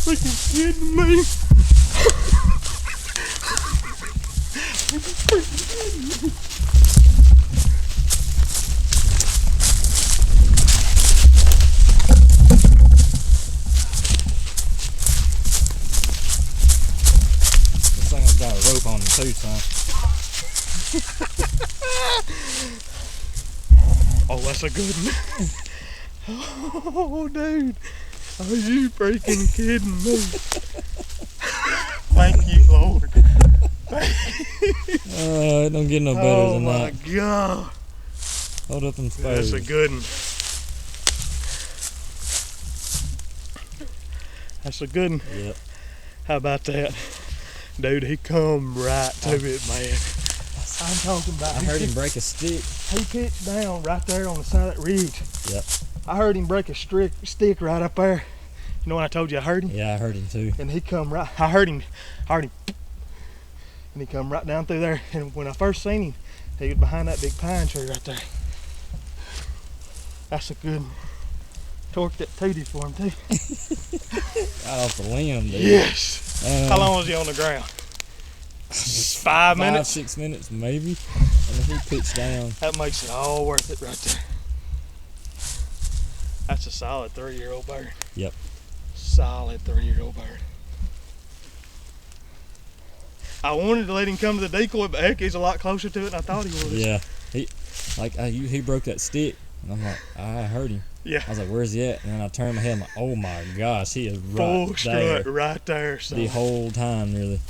freaking kidding me? This thing's got a rope on him too, son. Oh, that's a good one. Oh, dude. Are you freaking kidding me? Thank you, Lord. It don't get no better than that. Oh, my God. Hold up them spurs. That's a good one. That's a good one. Yep. How about that? Dude, he come right to it, man. I'm talking about. I heard him break a stick. He pitched down right there on the side of that ridge. Yep. I heard him break a stick right up there. You know when I told you I heard him? Yeah, I heard him too. And he come right, I heard him, and he come right down through there. And when I first seen him, he was behind that big pine tree right there. That's a good one. Torqued that tootie for him too. Right off the limb, dude. Yes. How long was he on the ground? 5 minutes? 6 minutes maybe. And then he pitched down. That makes it all worth it right there. That's a solid 3-year-old bird. Yep. Solid 3-year-old bird. I wanted to let him come to the decoy, but heck, he's a lot closer to it than I thought he was. Yeah. He broke that stick, and I'm like, I heard him. Yeah. I was like, where's he at? And then I turned my head, I'm like, oh my gosh, he is right Full there. strut right there. So. The whole time, really.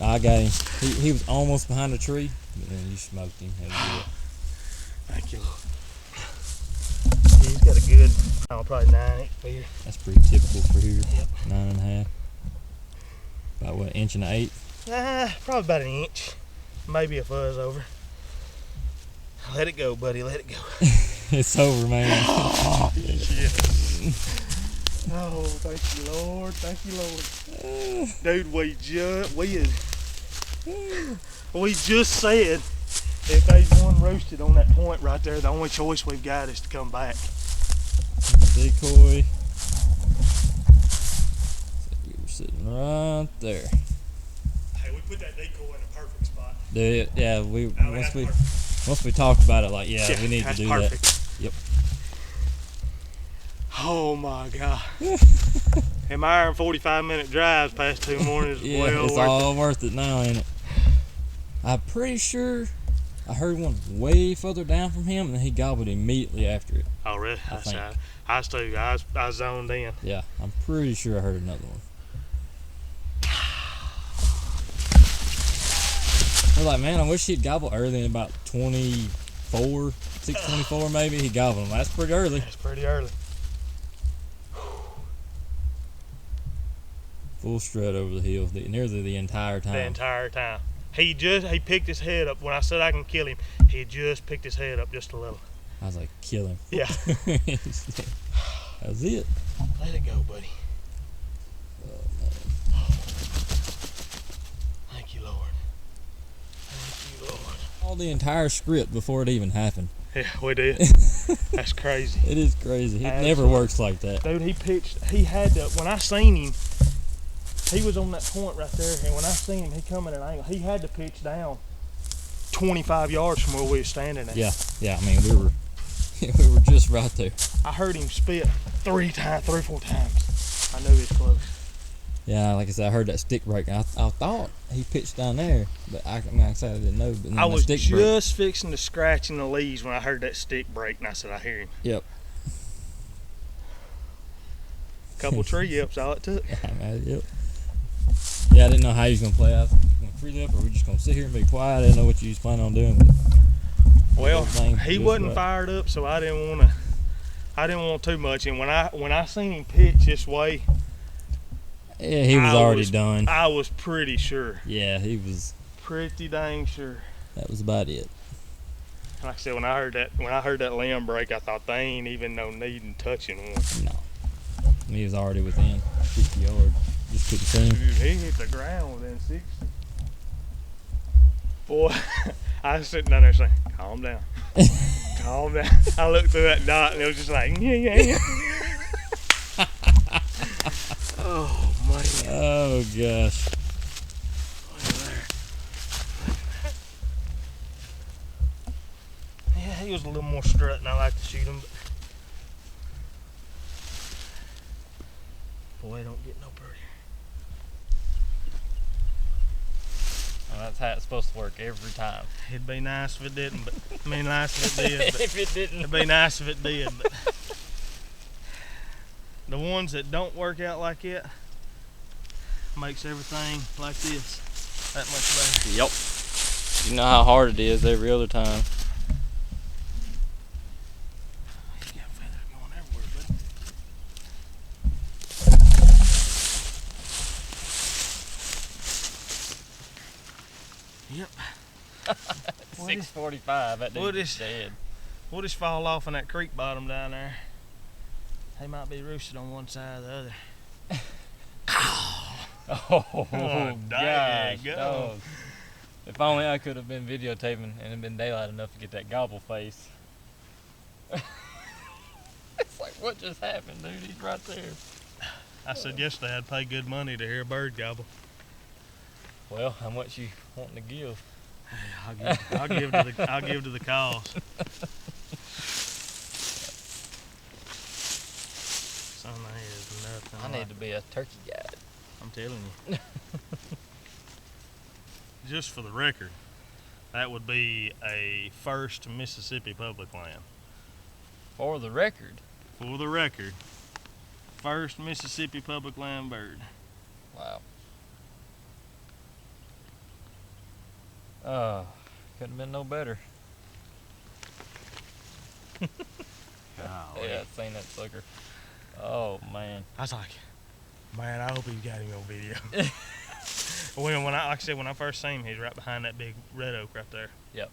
I got him. He was almost behind a tree, but then you smoked him. Thank you, Lord. He's got a good, probably 9-inch feeder. That's pretty typical for here. Yep. 9.5. About what, 1.8 inches? Probably about 1 inch. Maybe a fuzz over. Let it go, buddy. Let it go. It's over, man. Yes. Oh, thank you, Lord. Thank you, Lord. Dude, we just said if there's one roosted on that point right there, the only choice we've got is to come back. Decoy. We were sitting right there. Hey, we put that decoy in a perfect spot. Dude, yeah, once we talked about it, like, yeah, we need to do perfect. that. Yep. Oh my God. Them hour and 45-minute drives past 2 mornings is Yeah, well it's worth all worth it now, ain't it? I'm pretty sure I heard one way further down from him, and he gobbled immediately after it. Oh, really? I think. I was too. I zoned in. Yeah, I'm pretty sure I heard another one. I was like, man, I wish he'd gobble early in about 24, 6:24 maybe. He gobbled them. That's pretty early. That's pretty early. Full strut over the hill, nearly the entire time. The entire time. He picked his head up. When I said I can kill him, he just picked his head up just a little. I was like, kill him. Yeah. That was it. Let it go, buddy. Oh, man. Thank you, Lord. Thank you, Lord. All the entire script before it even happened. Yeah, we did. That's crazy. It is crazy. It Absolutely. never works like that. Dude, he had to, when I seen him, he was on that point right there, and when I seen him, he come at an angle. He had to pitch down 25 yards from where we were standing at. Yeah, I mean, we were just right there. I heard him spit 3 or 4 times. I knew he was close. Yeah, like I said, I heard that stick break. I thought he pitched down there, but I said I didn't know. But then I was stick just fixing to scratch in the leaves when I heard that stick break, and I said, I hear him. Yep. Couple tree yips, all it took. Yep. Yeah, I didn't know how he was going to play. I was going to free up, or we just going to sit here and be quiet. I didn't know what you was planning on doing. But well, he wasn't fired up, so I didn't want too much. And when I seen him pitch this way, yeah, he was already done. I was pretty sure. Yeah, he was pretty dang sure. That was about it. Like I said, when I heard that limb break, I thought they ain't even no needing touching one. No, he was already within 50 yards. Just couldn't see him. Dude, he hit the ground within 60. Boy, I was sitting down there saying, calm down. Calm down. I looked through that dot and it was just like, yeah. Oh gosh. Look at there. Yeah, he was a little more strut, and I like to shoot him, but boy, don't get no prettier. Well, that's how it's supposed to work every time. It'd be nice if it didn't, but I mean, nice if it did. But If it didn't. it'd be nice if it did. But the ones that don't work out like it makes everything like this that much better. Yep. You know how hard it is every other time. You got feathers going everywhere, buddy. Yep. 6:45. That What dude's is- dead. We'll just fall off in that creek bottom down there. They might be roosted on one side or the other. Oh, dang, gosh. go. Dog. If only I could have been videotaping and it'd been daylight enough to get that gobble face. It's like, what just happened, dude? He's right there. I said yesterday I'd pay good money to hear a bird gobble. Well, how much you wanting to give? I'll give to the cause. Son, that is nothing. I need to be a turkey guide. I'm telling you. Just for the record, that would be a first Mississippi public land. For the record. For the record, first Mississippi public land bird. Wow. Couldn't have been no better. Yeah, I've seen that sucker. Oh man. I was like, man, I hope he got him on video. When I first seen him, he was right behind that big red oak right there. Yep.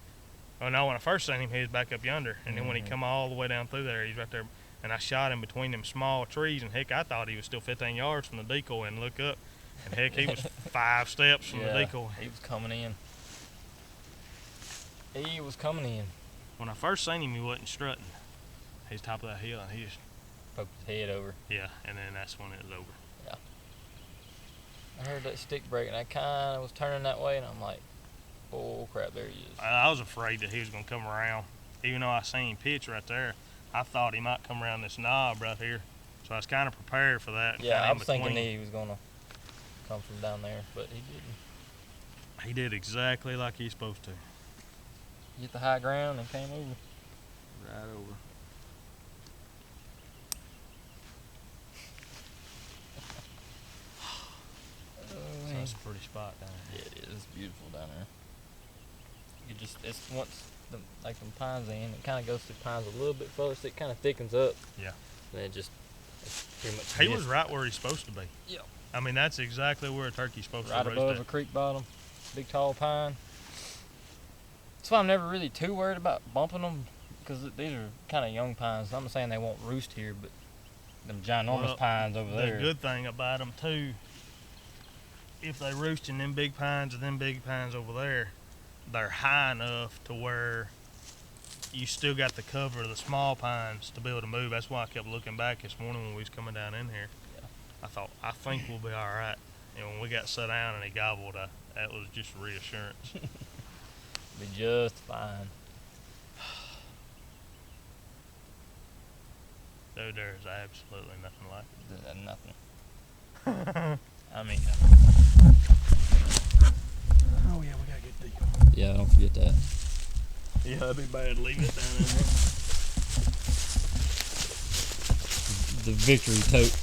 Oh no, when I first seen him, he was back up yonder, and then when he come all the way down through there, he's right there, and I shot him between them small trees, and heck, I thought he was still 15 yards from the decoy, and look up, and heck, he was 5 steps from the decoy. He was coming in. He was coming in. When I first seen him, he wasn't strutting. He's top of that hill, and he just, Poked his head over. yeah, and then that's when it was over. I heard that stick break and I kind of was turning that way and I'm like, oh crap, there he is. I was afraid that he was going to come around. Even though I seen him pitch right there, I thought he might come around this knob right here. So I was kind of prepared for that. Yeah, kinda I in was thinking between. he was going to come from down there, but he didn't. He did exactly like he's supposed to. He hit the high ground and came over. Right over. So that's a pretty spot down Yeah, there. it is. It's beautiful down there. You just, it's once the, like them pines in, it kind of goes through pines a little bit further, so it kind of thickens up. Yeah. And it just, it's pretty much He missed. was right where he's supposed to be. Yeah. I mean, that's exactly where a turkey's supposed Right to roost above at. a creek bottom, big tall pine. That's why I'm never really too worried about bumping them, because these are kind of young pines. I'm not saying they won't roost here, but them ginormous Well, pines over there. The good thing about them too, if they roost in them big pines or them big pines over there, they're high enough to where you still got the cover of the small pines to be able to move. That's why I kept looking back this morning when we was coming down in here. Yeah. I thought, I think we'll be all right. And when we got set down and he gobbled, that was just reassurance. Be just fine. Dude, there is absolutely nothing like Nothing. I mean, Oh yeah, we gotta get deep. yeah, don't forget that. Yeah, that'd be bad leaving it down in there. The victory tote.